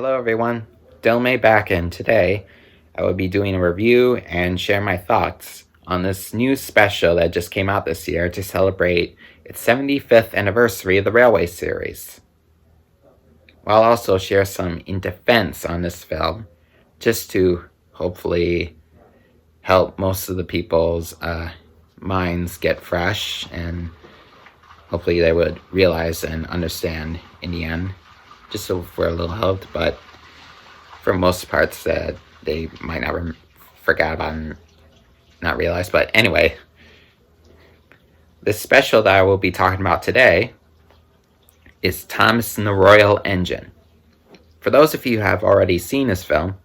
Hello everyone, May back, and today I will be doing a review and share my thoughts on this new special that just came out this year to celebrate its 75th anniversary of the Railway series. I'll also share some in defense on this film, just to hopefully help most of the people's minds get fresh, and hopefully they would realize and understand in the end, just so we're a little helped, but for most parts that they might not forget about and not realize. But anyway, the special that I will be talking about today is Thomas and the Royal Engine. For those of you who have already seen this film,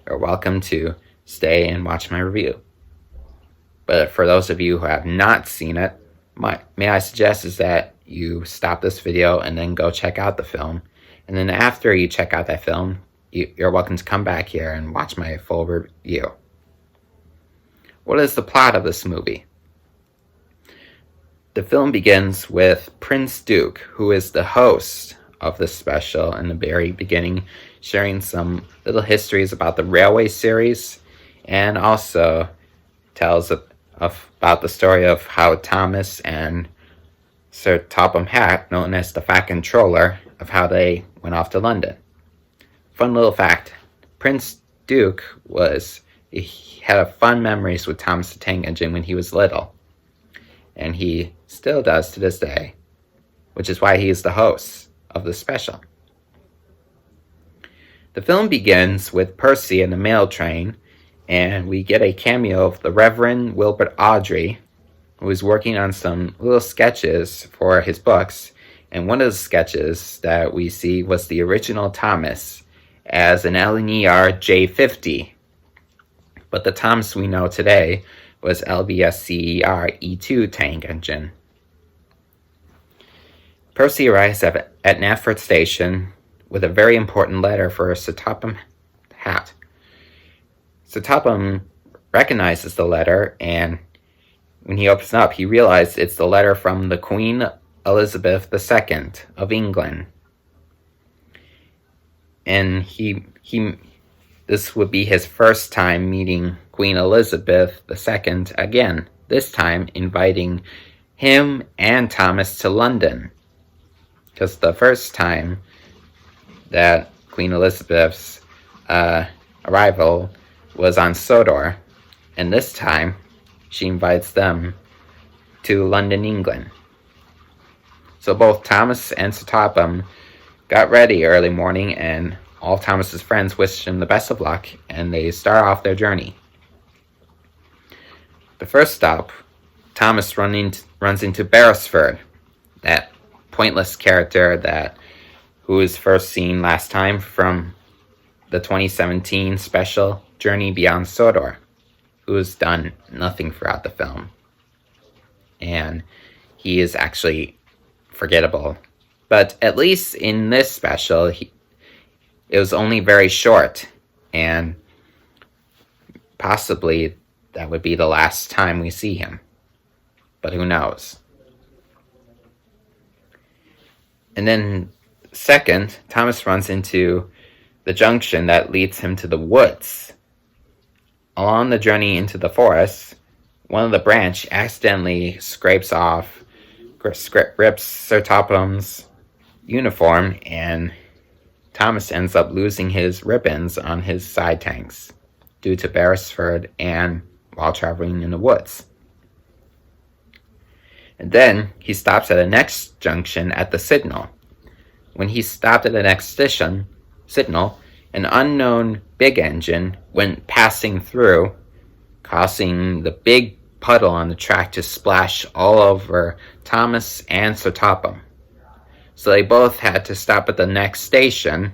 you're welcome to stay and watch my review. But for those of you who have not seen it, may I suggest is that you stop this video and then go check out the film. And then after you check out that film, you're welcome to come back here and watch my full review. What is the plot of this movie? The film begins with Prince Duke, who is the host of this special in the very beginning, sharing some little histories about the Railway series, and also tells about the story of how Thomas and Sir Topham Hatt, known as the Fat Controller, of how they went off to London. Fun little fact, Prince Duke he had fun memories with Thomas the Tank Engine when he was little, and he still does to this day, which is why he is the host of the special. The film begins with Percy in the mail train, and we get a cameo of the Reverend Wilbert Awdry, who is working on some little sketches for his books, and one of the sketches that we see was the original Thomas as an LNER J50, but the Thomas we know today was LBSCER E2 tank engine. Percy arrives at Knapford Station with a very important letter for Sir Topham Hatt. Sir Topham recognizes the letter, and when he opens it up, he realizes it's the letter from the Queen Elizabeth II of England. And this would be his first time meeting Queen Elizabeth II again, this time inviting him and Thomas to London. Because the first time that Queen Elizabeth's arrival was on Sodor, and this time she invites them to London, England. So both Thomas and Sir Topham got ready early morning, and all Thomas's friends wished him the best of luck, and they start off their journey. The first stop, Thomas runs into Beresford, that pointless character who was first seen last time from the 2017 special Journey Beyond Sodor, who has done nothing throughout the film. And he is actually forgettable. But at least in this special, it was only very short, and possibly that would be the last time we see him. But who knows? And then second, Thomas runs into the junction that leads him to the woods. Along the journey into the forest, one of the branch accidentally rips Sir Topham's uniform, and Thomas ends up losing his ribbons on his side tanks due to Beresford and while traveling in the woods. And then he stops at the next junction at the signal. When he stopped at the next signal, an unknown big engine went passing through, causing the big puddle on the track to splash all over Thomas and Sir Topham. So they both had to stop at the next station,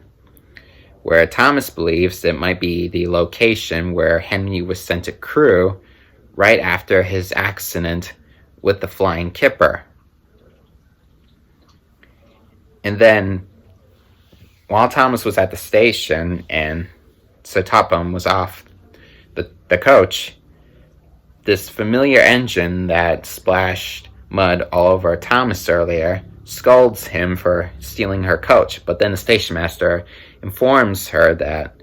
where Thomas believes it might be the location where Henry was sent to Crewe right after his accident with the Flying Kipper. And then, while Thomas was at the station and Sir Topham was off the coach, this familiar engine that splashed mud all over Thomas earlier scolds him for stealing her coach, but then the station master informs her that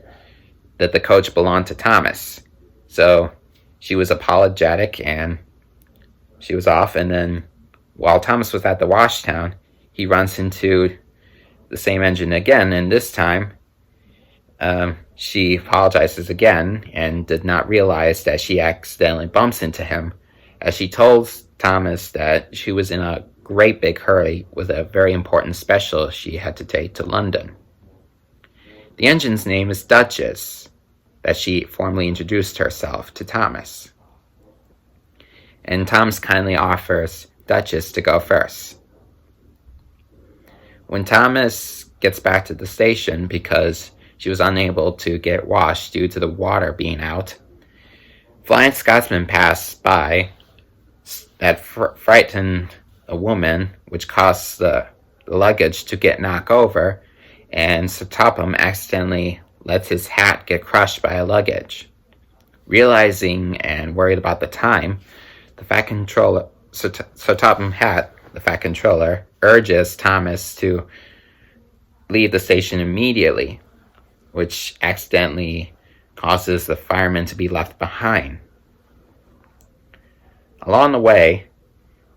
the coach belonged to Thomas. So she was apologetic and she was off. And then while Thomas was at the washtown, he runs into the same engine again. And this time, she apologizes again and did not realize that she accidentally bumps into him, as she told Thomas that she was in a great big hurry with a very important special she had to take to London. The engine's name is Duchess, that she formally introduced herself to Thomas. And Thomas kindly offers Duchess to go first. When Thomas gets back to the station because she was unable to get washed due to the water being out, Flying Scotsman passed by that frightened a woman, which caused the luggage to get knocked over, and Sir Topham accidentally lets his hat get crushed by a luggage. Realizing and worried about the time, the Fat Controller, Sir Topham Hatt, the Fat Controller, urges Thomas to leave the station immediately, which accidentally causes the fireman to be left behind. Along the way,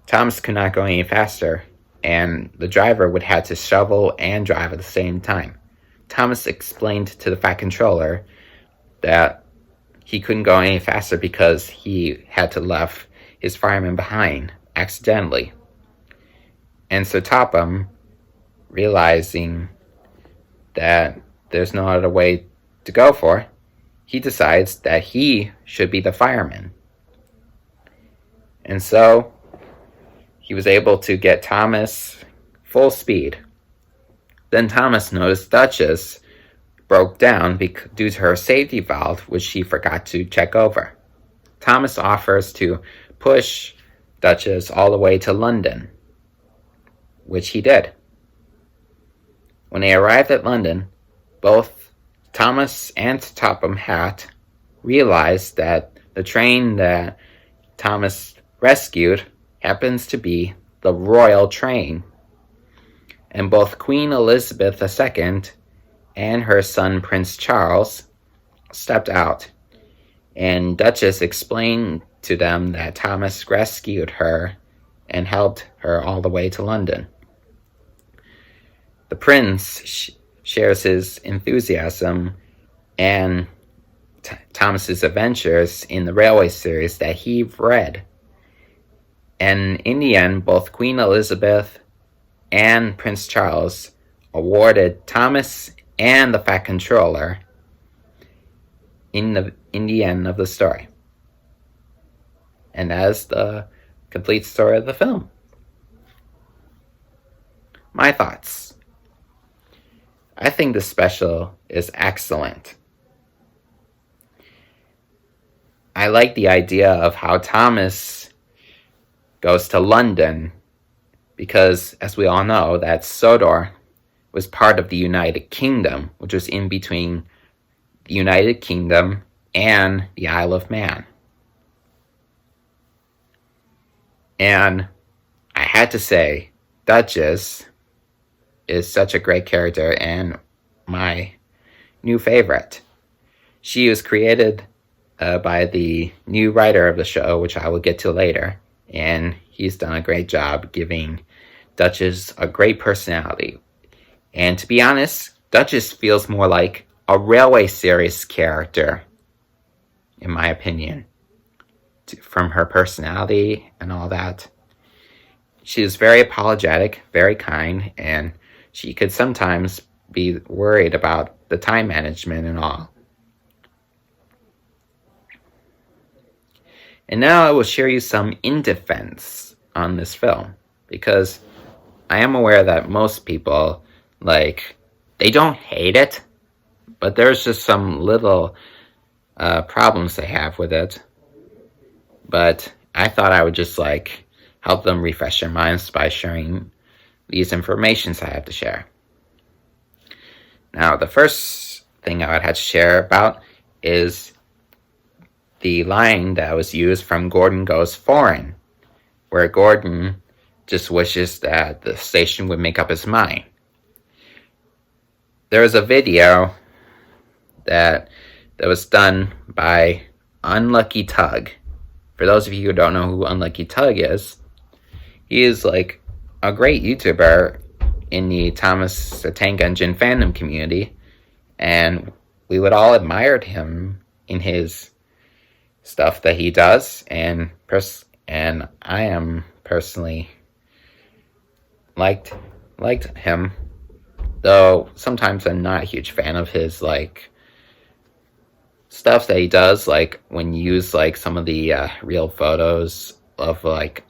Thomas could not go any faster, and the driver would have to shovel and drive at the same time. Thomas explained to the Fat Controller that he couldn't go any faster because he had to leave his fireman behind accidentally. And so Topham, realizing that there's no other way to go for, he decides that he should be the fireman. And so he was able to get Thomas full speed. Then Thomas noticed Duchess broke down due to her safety valve, which she forgot to check over. Thomas offers to push Duchess all the way to London, which he did. When they arrived at London, both Thomas and Topham Hatt realized that the train that Thomas rescued happens to be the royal train, and both Queen Elizabeth II and her son Prince Charles stepped out, and Duchess explained to them that Thomas rescued her and helped her all the way to London. The prince shares his enthusiasm and Thomas's adventures in the railway series that he read. And in the end, both Queen Elizabeth and Prince Charles awarded Thomas and the Fat Controller in the end of the story. And that is the complete story of the film. My thoughts. I think the special is excellent. I like the idea of how Thomas goes to London because, as we all know, that Sodor was part of the United Kingdom, which was in between the United Kingdom and the Isle of Man. And I had to say, Duchess is such a great character and my new favorite. She was created by the new writer of the show, which I will get to later, and he's done a great job giving Duchess a great personality. And to be honest, Duchess feels more like a railway series character, in my opinion, from her personality and all that. She is very apologetic, very kind, and she could sometimes be worried about the time management and all. And now I will share you some in defense on this film, because I am aware that most people, they don't hate it, but there's just some little problems they have with it. But I thought I would just help them refresh their minds by sharing these informations I have to share. Now, the first thing I would have to share about is the line that was used from Gordon Goes Foreign, where Gordon just wishes that the station would make up its mind. there was a video that was done by Unlucky Tug. For those of you who don't know who Unlucky Tug is, he is like a great YouTuber in the Thomas the Tank Engine fandom community, and we would all admire him in his stuff that he does, and I am personally liked him, though sometimes I'm not a huge fan of his like stuff that he does, like when you use like some of the real photos of like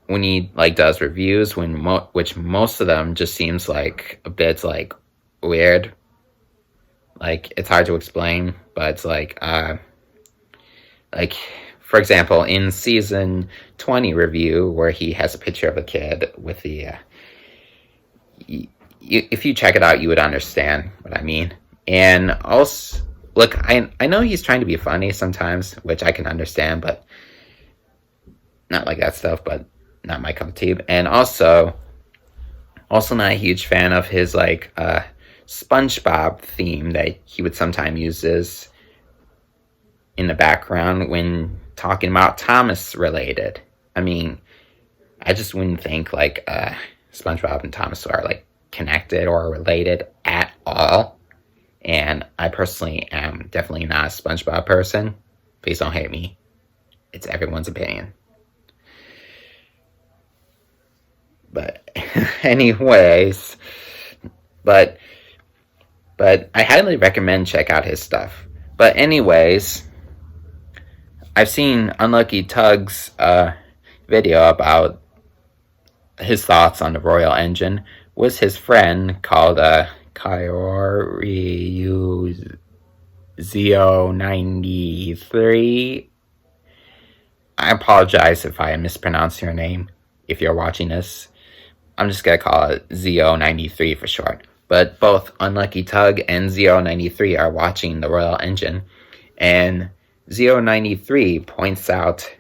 when he like does reviews, which most of them just seems like a bit like weird. Like it's hard to explain, but it's like for example, in season 20 review, where he has a picture of a kid with the if you check it out, you would understand what I mean. And also, look, I know he's trying to be funny sometimes, which I can understand, but not like that stuff, but not my cup of tea. And also not a huge fan of his like SpongeBob theme that he would sometimes use in the background when talking about Thomas related. I mean, I just wouldn't think like SpongeBob and Thomas are like connected or related at all. And I personally am definitely not a SpongeBob person. Please don't hate me. It's everyone's opinion. But anyways, but I highly recommend check out his stuff. But anyways, I've seen Unlucky Tug's video about his thoughts on the Royal Engine with his friend called Kylie 93. I apologize if I mispronounce your name if you're watching this. I'm just gonna call it Zo93 for short. But both Unlucky Tug and Zo93 are watching the Royal Engine, and Zo93 points out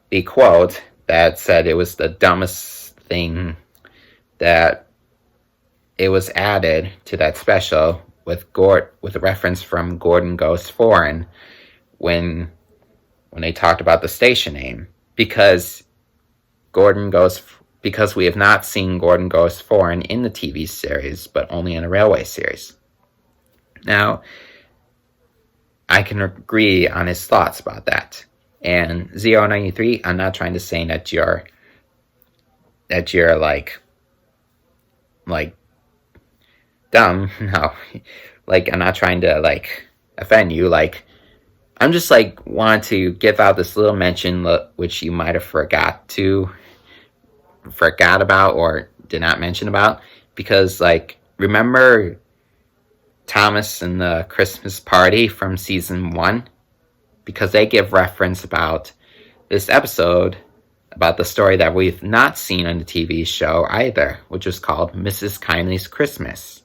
the quote that said it was the dumbest thing that it was added to that special with a reference from Gordon Goes Foreign when they talked about the station name, because we have not seen Gordon Goes Foreign in the TV series, but only in a railway series. Now, I can agree on his thoughts about that. And Zo93, I'm not trying to say that you're like dumb. No, like I'm not trying to like offend you. Like I'm just like want to give out this little mention which you might have forgot about or did not mention about, because like remember Thomas and the Christmas party from season 1, because they give reference about this episode about the story that we've not seen on the TV show either, which was called Mrs. Kindly's Christmas,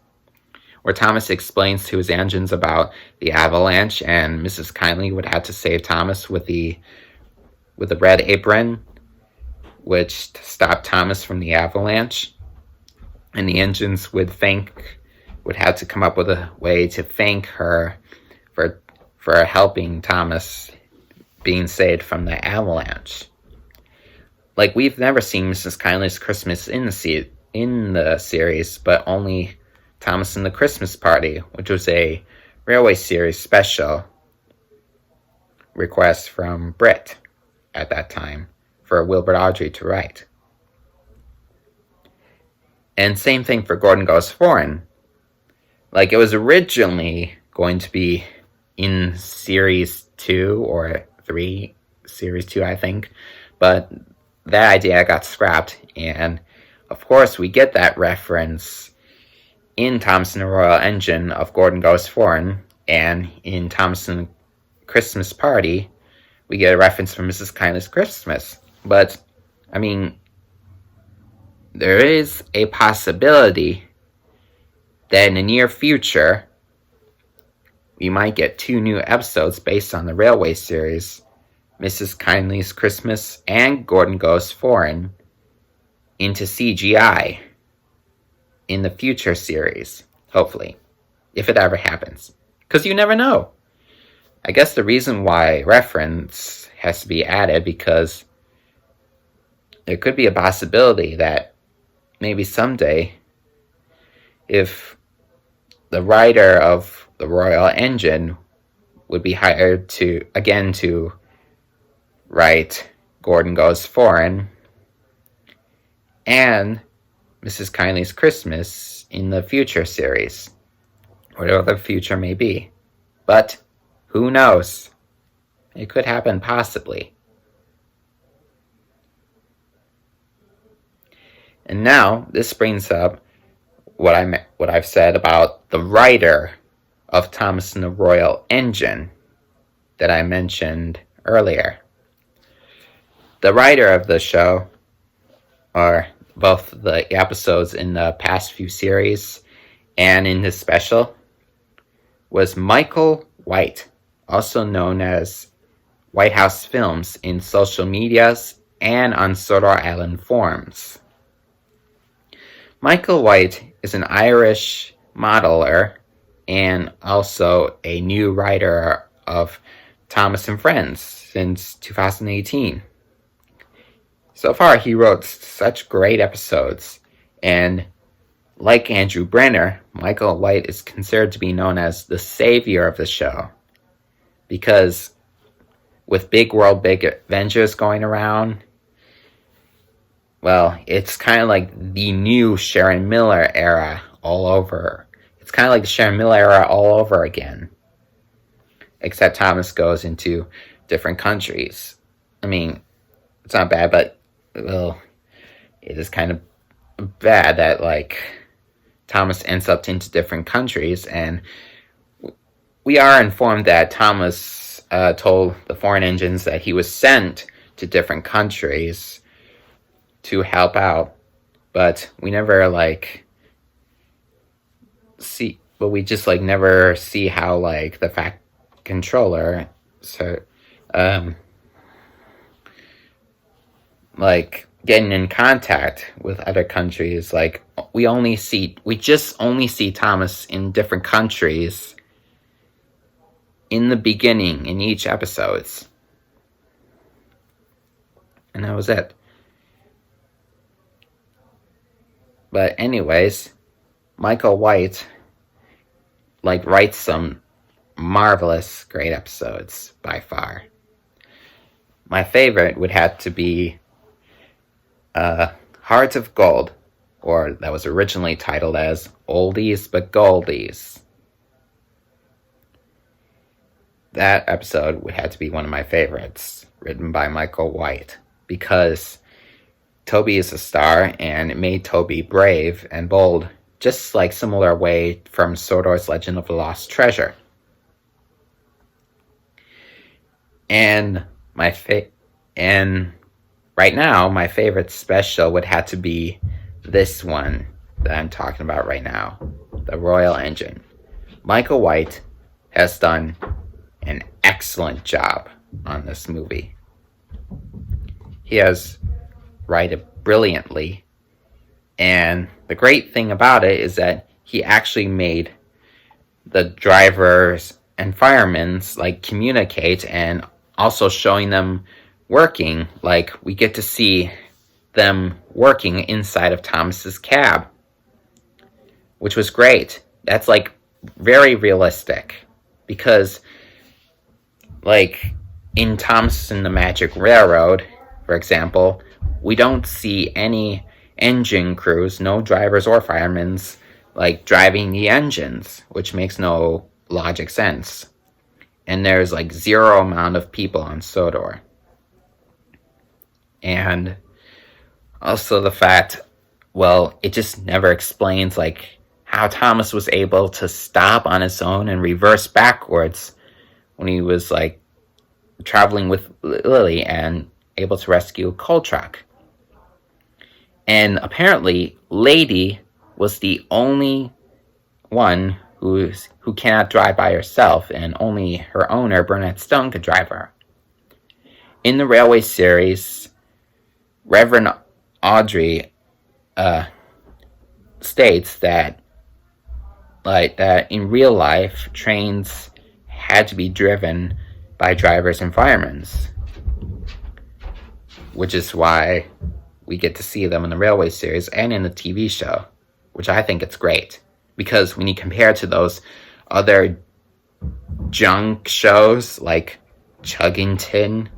where Thomas explains to his engines about the avalanche, and Mrs. Kindly would have to save Thomas with the red apron, which stopped Thomas from the avalanche, and the engines would have to come up with a way to thank her for helping Thomas being saved from the avalanche. Like, we've never seen Mrs. Kindly's Christmas in the series, but only Thomas and the Christmas Party, which was a railway series special request from Britt at that time for Wilbur Audrey to write. And same thing for Gordon Goes Foreign. Like, it was originally going to be in series 2 or 3, series 2, I think, but that idea got scrapped, and of course we get that reference in Thomas and the Royal Engine of Gordon Goes Foreign, and in Thomas and the Christmas Party we get a reference from Mrs. Kindly's Christmas. But I mean, there is a possibility that in the near future we might get 2 new episodes based on the railway series Mrs. Kindly's Christmas and Gordon Goes Foreign into CGI. in the future series, hopefully, if it ever happens. Because you never know. I guess the reason why reference has to be added because there could be a possibility that maybe someday, if the writer of the Royal Engine would be hired to write Gordon Goes Foreign and Mrs. Kylie's Christmas in the future series, whatever the future may be. But who knows? It could happen possibly. And now this brings up what I've said about the writer of Thomas and the Royal Engine that I mentioned earlier. The writer of the show, or both the episodes in the past few series and in this special, was Michael White, also known as White House Films in social medias and on Sodor Island forums. Michael White is an Irish modeler and also a new writer of Thomas and Friends since 2018. So far, he wrote such great episodes, and like Andrew Brenner, Michael White is considered to be known as the savior of the show, because with Big World, Big Avengers going around, well, it's kind of like the new Sharon Miller era all over. It's kind of like the Sharon Miller era all over again, except Thomas goes into different countries. I mean, it's not bad, but well, it is kind of bad that like Thomas ends up into different countries, and we are informed that Thomas told the foreign engines that he was sent to different countries to help out, but we never we just never see how the fact controller getting in contact with other countries. We just only see Thomas in different countries in the beginning in each episodes, and that was it. But anyways, Michael White writes some marvelous, great episodes by far. My favorite would have to be Hearts of Gold, or that was originally titled as Oldies but Goldies. That episode would have to be one of my favorites, written by Michael White, because Toby is a star, and it made Toby brave and bold, just similar way from Sodor's Legend of the Lost Treasure. And right now, my favorite special would have to be this one that I'm talking about right now, The Royal Engine. Michael White has done an excellent job on this movie. He has written brilliantly, and the great thing about it is that he actually made the drivers and firemen communicate, and also showing them working. We get to see them working inside of Thomas's cab, which was great. That's very realistic, because in Thomas and the Magic Railroad, for example, we don't see any engine crews, no drivers or firemen driving the engines, which makes no logic sense. And there's zero amount of people on Sodor. And also the fact, it just never explains how Thomas was able to stop on his own and reverse backwards when he was traveling with Lily and able to rescue a coal truck. And apparently Lady was the only one who cannot drive by herself, and only her owner, Burnett Stone, could drive her. In the Railway series, Reverend Audrey states that in real life trains had to be driven by drivers and firemen, which is why we get to see them in the Railway series and in the TV show, which I think it's great. Because when you compare to those other junk shows like Chuggington,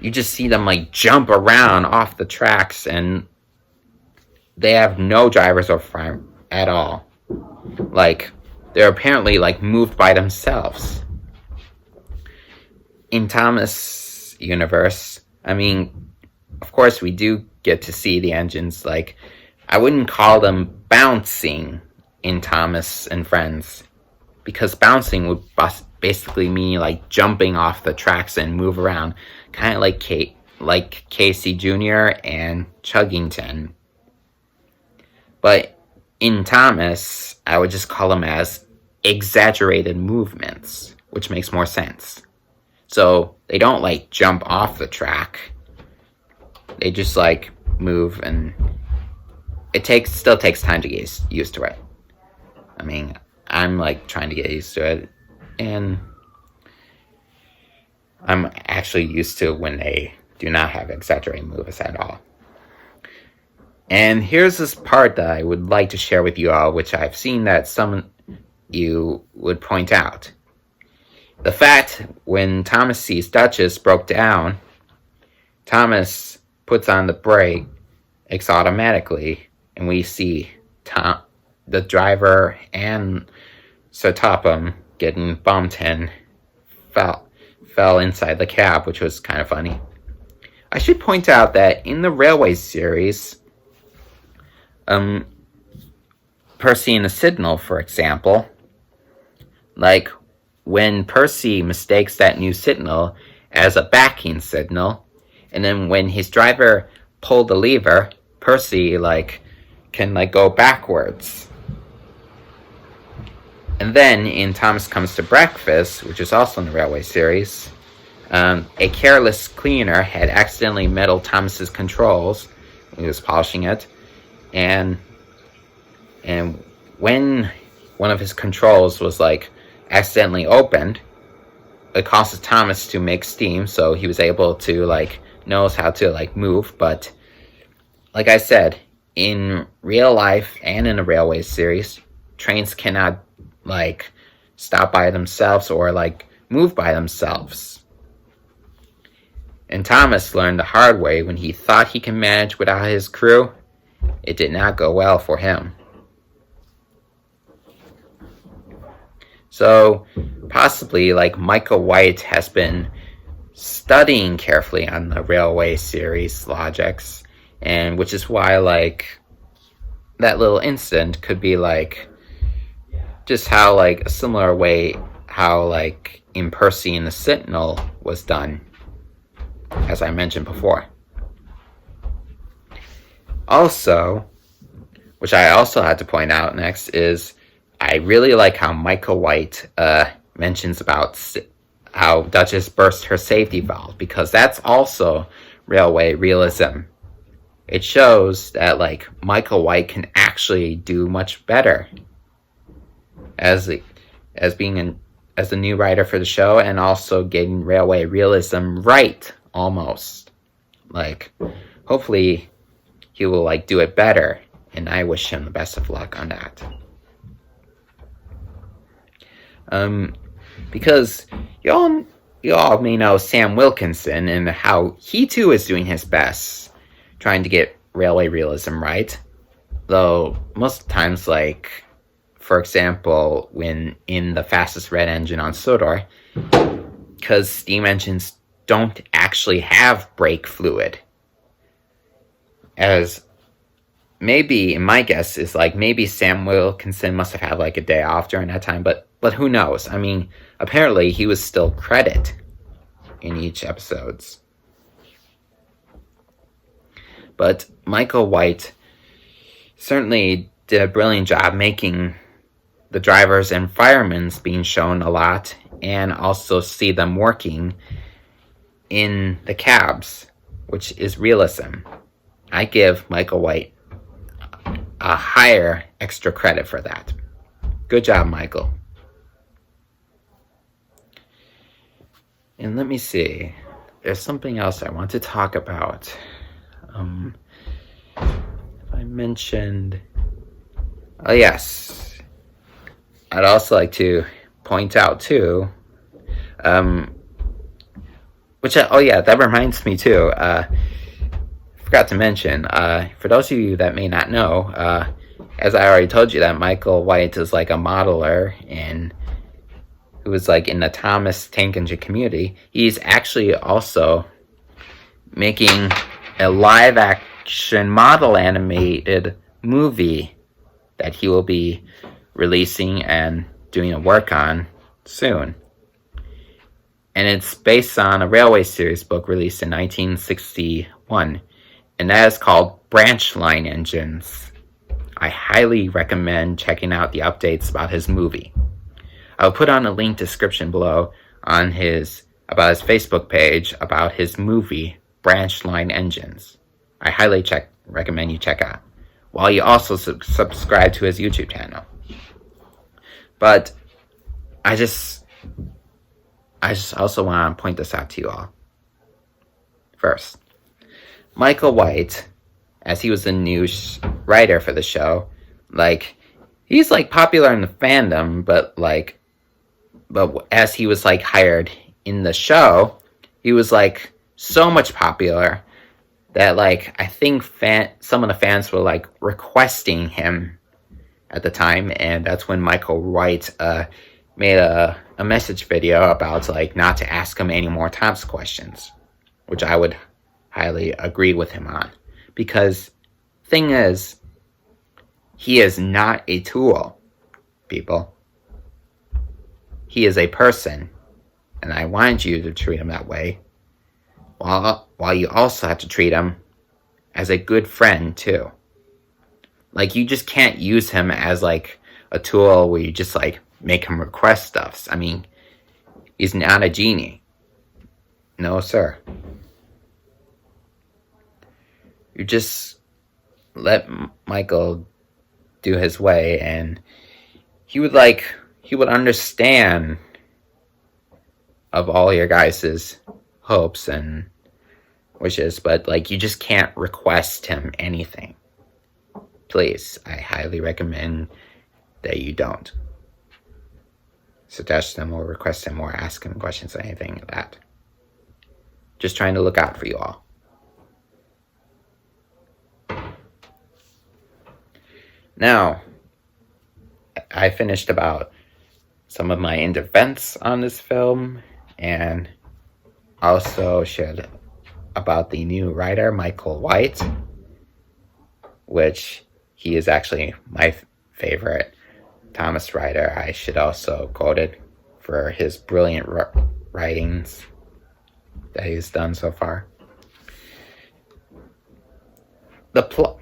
you just see them jump around off the tracks and they have no drivers or firemen at all. They're apparently moved by themselves. In Thomas' universe, of course we do get to see the engines. I wouldn't call them bouncing in Thomas and Friends, because bouncing would basically mean jumping off the tracks and move around, kind of like Casey Jr. and Chuggington. But in Thomas, I would just call them as exaggerated movements, which makes more sense. So they don't jump off the track. They just move, and it still takes time to get used to it. I'm trying to get used to it, and I'm actually used to when they do not have exaggerated moves at all. And here's this part that I would like to share with you all, which I've seen that some of you would point out. The fact when Thomas sees Duchess broke down, Thomas puts on the brakes automatically, and we see the driver and Sir Topham getting bumped and fell inside the cab, which was kind of funny. I should point out that in the Railway series, Percy and the Signal, for example, when Percy mistakes that new signal as a backing signal, and then when his driver pulled the lever, Percy can go backwards. And then in Thomas Comes to Breakfast, which is also in the Railway series, a careless cleaner had accidentally meddled Thomas's controls when he was polishing it, and when one of his controls was accidentally opened, it causes Thomas to make steam, so he was able to knows how to move. But like I said, in real life and in the Railway series, trains cannot stop by themselves or move by themselves. And Thomas learned the hard way when he thought he can manage without his crew. It did not go well for him. So possibly Michael White has been studying carefully on the Railway series logics, and which is why that little incident could be just how a similar way how in Percy and the Sentinel was done, as I mentioned before. Also, which I also had to point out next, is I really like how Michael White mentions about how Duchess burst her safety valve, because that's also Railway realism. It shows that Michael White can actually do much better as the new writer for the show, and also getting Railway realism right almost. Hopefully he will do it better, and I wish him the best of luck on that. Because you all may know Sam Wilkinson and how he too is doing his best trying to get Railway realism right. Though most times, for example, when in the fastest red engine on Sodor, because steam engines don't actually have brake fluid. As maybe, my guess is maybe Sam Wilkinson must have had a day off during that time, but who knows? Apparently he was still credited in each episodes. But Michael White certainly did a brilliant job making the drivers and firemen being shown a lot, and also see them working in the cabs, which is realism. I give Michael White a higher extra credit for that. Good job, Michael. And let me see. There's something else I want to talk about. I mentioned... Oh, yes. I'd also like to point out, too, that reminds me, too. Forgot to mention, for those of you that may not know, as I already told you, that Michael White is like a modeler and who was like in the Thomas Tank Engine community. He's actually also making a live action model animated movie that he will be releasing and doing a work on soon. And it's based on a Railway Series book released in 1961, and that is called Branch Line Engines. I highly recommend checking out the updates about his movie. I'll put on a link description below on about his Facebook page about his movie, Branch Line Engines. I highly recommend you check out, while you also subscribe to his YouTube channel. But I just also want to point this out to you all. First, Michael White, as he was the news writer for the show, he's popular in the fandom, but as he was hired in the show, he was so much popular that I think some of the fans were requesting him at the time, and that's when Michael White made a message video about not to ask him any more Thomas questions, which I would highly agree with him on, because thing is, he is not a tool, people. He is a person, and I want you to treat him that way, while you also have to treat him as a good friend too. You just can't use him as a tool where you just make him request stuff. I mean, he's not a genie. No, sir. You just let Michael do his way, and he would understand of all your guys' hopes and wishes, but you just can't request him anything. Please, I highly recommend that you don't suggest him or request him or ask him questions or anything like that. Just trying to look out for you all. Now, I finished about some of my in-defense on this film, and also shared about the new writer, Michael White, which he is actually my favorite Thomas writer. I should also quote it for his brilliant writings that he's done so far. The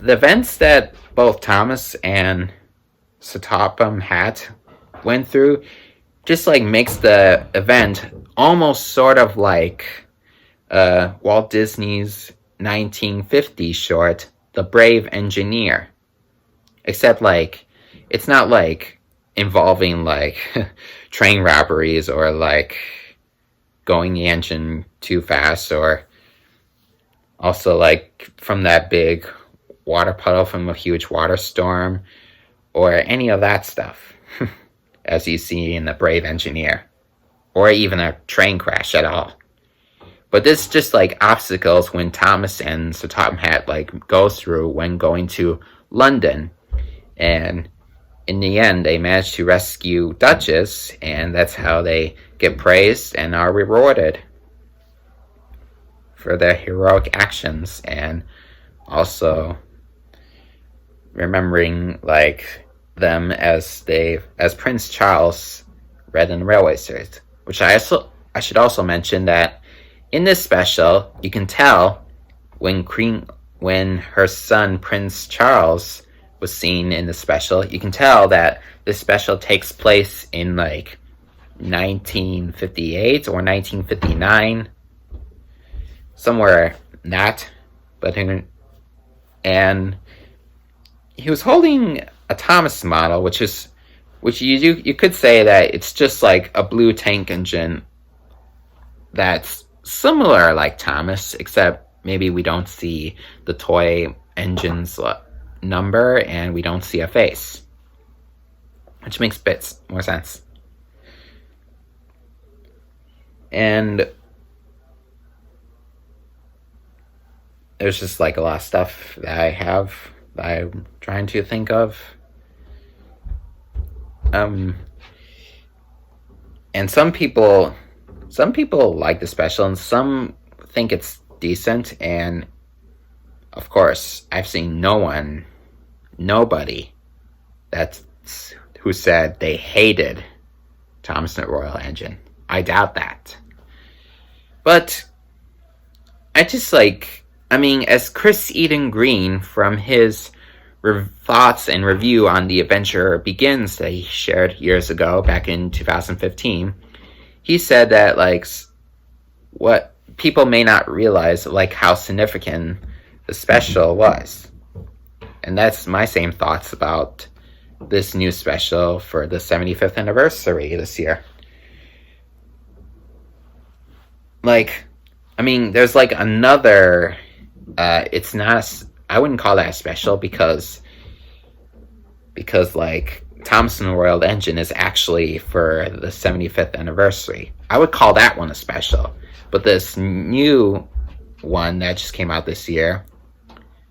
events that both Thomas and Sotopham Hatt went through just makes the event almost sort of like Walt Disney's 1950s short, The Brave Engineer. Except it's not involving train robberies or going the engine too fast, or also from that big water puddle from a huge water storm, or any of that stuff as you see in The Brave Engineer, or even a train crash at all. But this is just obstacles when Thomas and Sotopham Hatt go through when going to London, and in the end they manage to rescue Duchess, and that's how they get praised and are rewarded for their heroic actions, and also remembering them as Prince Charles read in the Railway Series. Which I should also mention that in this special, you can tell when her son Prince Charles was seen in the special, you can tell that this special takes place in 1958 or 1959, somewhere not, and he was holding a Thomas model, which you could say that it's just like a blue tank engine that's similar like Thomas, except maybe we don't see the toy engine's number and we don't see a face, which makes bits more sense. And there's just like a lot of stuff that I'm trying to think of. And some people like the special and some think it's decent, and of course I've seen nobody who said they hated Thomson Royal engine. I doubt that. But I just as Chris Eden Green from his thoughts and review on The Adventure Begins that he shared years ago, back in 2015, he said that what people may not realize how significant the special was. And that's my same thoughts about this new special for the 75th anniversary this year. There's another, it's not, I wouldn't call that a special because Thomson Royal engine is actually for the 75th anniversary. I would call that one a special. But this new one that just came out this year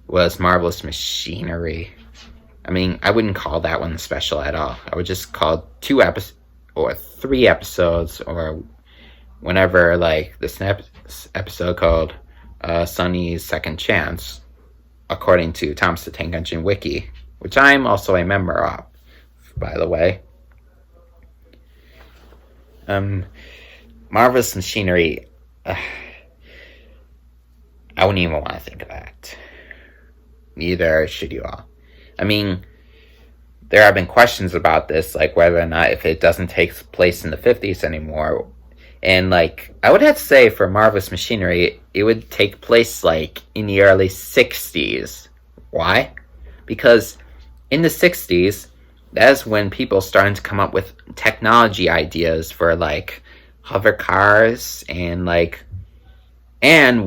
was Marvelous Machinery. I wouldn't call that one special at all. I would just call 2 episodes or 3 episodes or whenever this episode called Sunny's Second Chance, according to Thomas the Tank Engine Wiki, which I'm also a member of, by the way. Marvelous Machinery, I wouldn't even want to think of that. Neither should you all. There have been questions about this, whether or not if it doesn't take place in the 50s anymore. And I would have to say for Marvelous Machinery, it would take place in the early 60s. Why? Because in the 60s, that's when people started to come up with technology ideas for hover cars and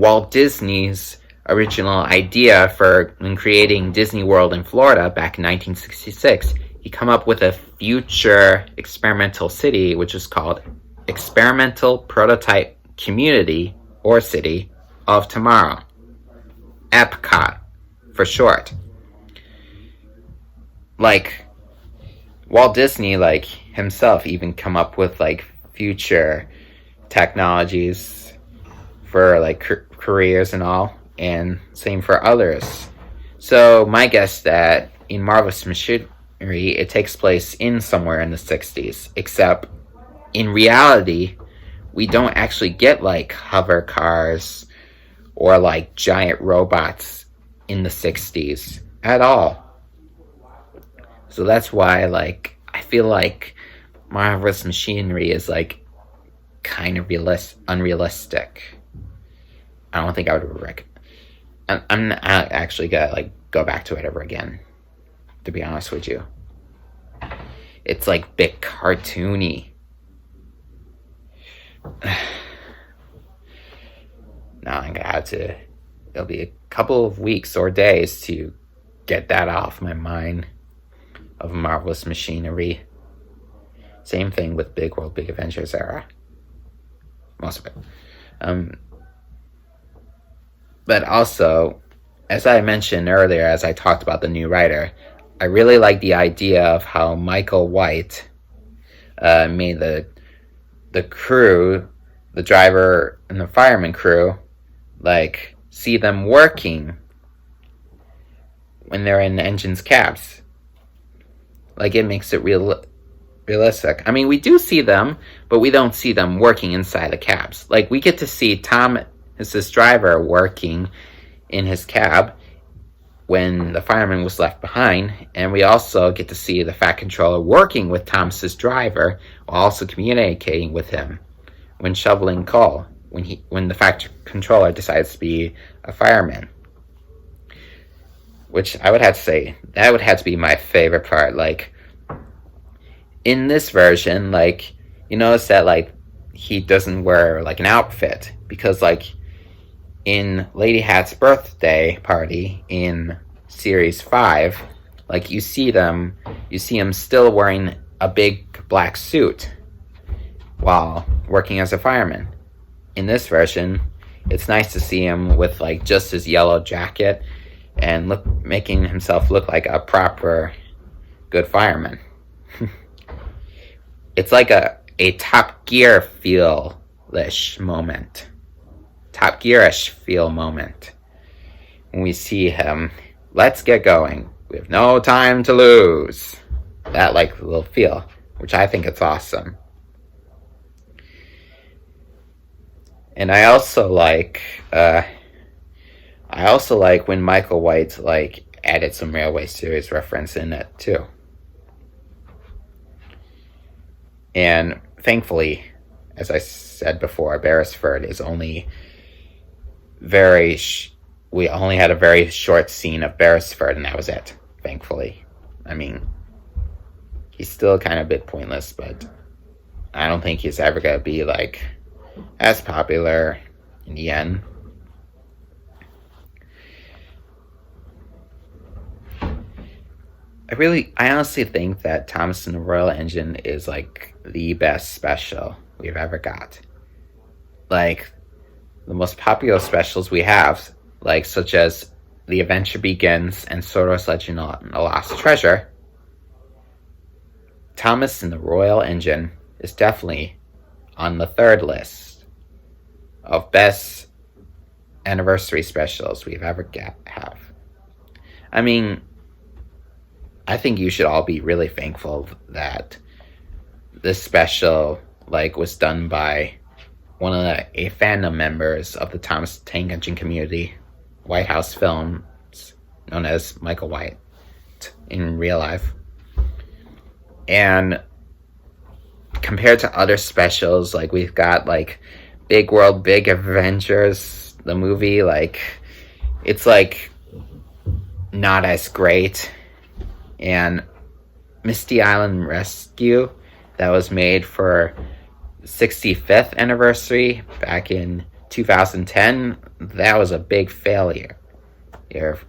Walt Disney's original idea for when creating Disney World in Florida back in 1966. He come up with a future experimental city, which is called Experimental Prototype Community or City of Tomorrow, EPCOT for short. Walt Disney himself even come up with future technologies for careers and all, and same for others. So my guess that in Marvelous Machinery it takes place in somewhere in the 60s, except in reality we don't actually get hover cars or giant robots in the 60s at all. So that's why I feel Marvelous Machinery is kind of unrealistic. I don't think I would I'm not actually gonna go back to it ever again, to be honest with you. It's bit cartoony. Now I'm gonna have to, it'll be a couple of weeks or days to get that off my mind of Marvelous Machinery. Same thing with Big World, Big Adventures era. Most of it. But also, as I mentioned earlier, as I talked about the new writer, I really like the idea of how Michael White made the crew, the driver and the fireman crew, see them working when they're in the engine's cabs. It makes it realistic. We do see them, but we don't see them working inside the cabs. We get to see Tom, his driver, working in his cab when the fireman was left behind, and we also get to see the Fat Controller working with Thomas's driver while also communicating with him when shoveling coal, when the Fat Controller decides to be a fireman. which I would have to say, that would have to be my favorite part. Like, in this version, like, you notice that, like, he doesn't wear, like, an outfit. Because, like, in Lady Hat's birthday party in Series 5, like, you see him still wearing a big black suit while working as a fireman. In this version, it's nice to see him with, like, just his yellow jacket and making himself look like a proper good fireman. It's like a Top Gear feel-ish moment. Top Gear-ish feel moment. When we see him, let's get going. We have no time to lose. That, like, little feel, which I think it's awesome. And I also like when Michael White, like, added some Railway Series reference in it too. And thankfully, as I said before, Beresford is only we only had a very short scene of Beresford, and that was it, thankfully. I mean, he's still kind of a bit pointless, but I don't think he's ever going to be, like, as popular in the end. I honestly think that Thomas and the Royal Engine is, like, the best special we've ever got. Like, the most popular specials we have, like, such as The Adventure Begins and Sorcerer's Legend of the Lost Treasure, Thomas and the Royal Engine is definitely on the third list of best anniversary specials we've ever have. I mean, I think you should all be really thankful that this special, like, was done by one of a fandom members of the Thomas the Tank Engine community, White House Films, known as Michael White in real life. And compared to other specials, like, we've got, like, Big World, Big Adventures, the movie, like, it's, like, not as great. And Misty Island Rescue, that was made for 65th anniversary back in 2010, that was a big failure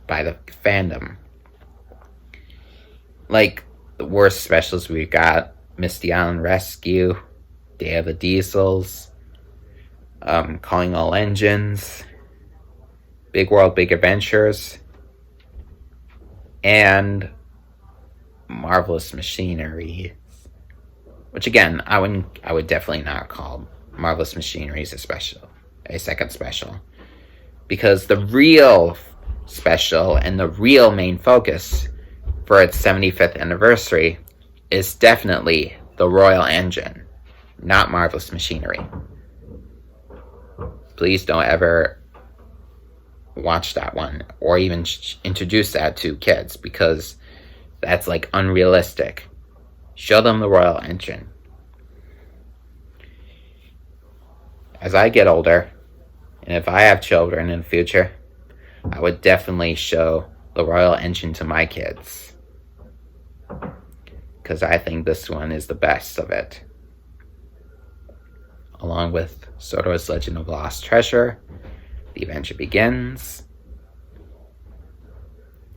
by the fandom. Like, the worst specials we got: Misty Island Rescue, Day of the Diesels, Calling All Engines, Big World, Big Adventures, and Marvelous Machinery. Which, again, I would definitely not call Marvelous Machineries a second special. Because the real special and the real main focus for its 75th anniversary is definitely the Royal Engine, not Marvelous Machinery. Please don't ever watch that one or even introduce that to kids, because that's, like, unrealistic. Show them the Royal Engine. As I get older, and if I have children in the future, I would definitely show the Royal Engine to my kids, because I think this one is the best of it. Along with Sorcerer's Legend of the Lost Treasure, The Adventure Begins,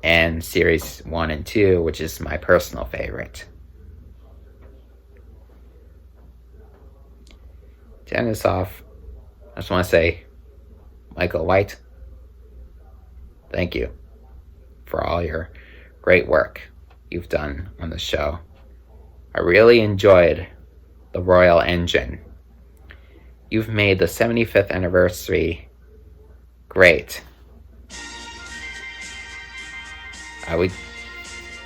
and Series 1 and 2, which is my personal favorite. To end this off, I just want to say, Michael White, thank you for all your great work you've done on the show. I really enjoyed the Royal Engine. You've made the 75th anniversary great.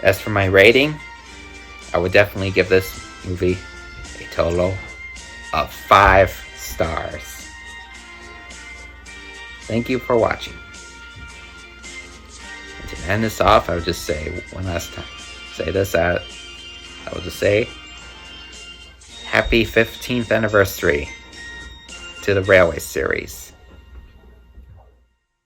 As for my rating, I would definitely give this movie a total of 5 stars. Thank you for watching. And to end this off, I would just say one last time. I will just say, happy 15th anniversary to the Railway Series.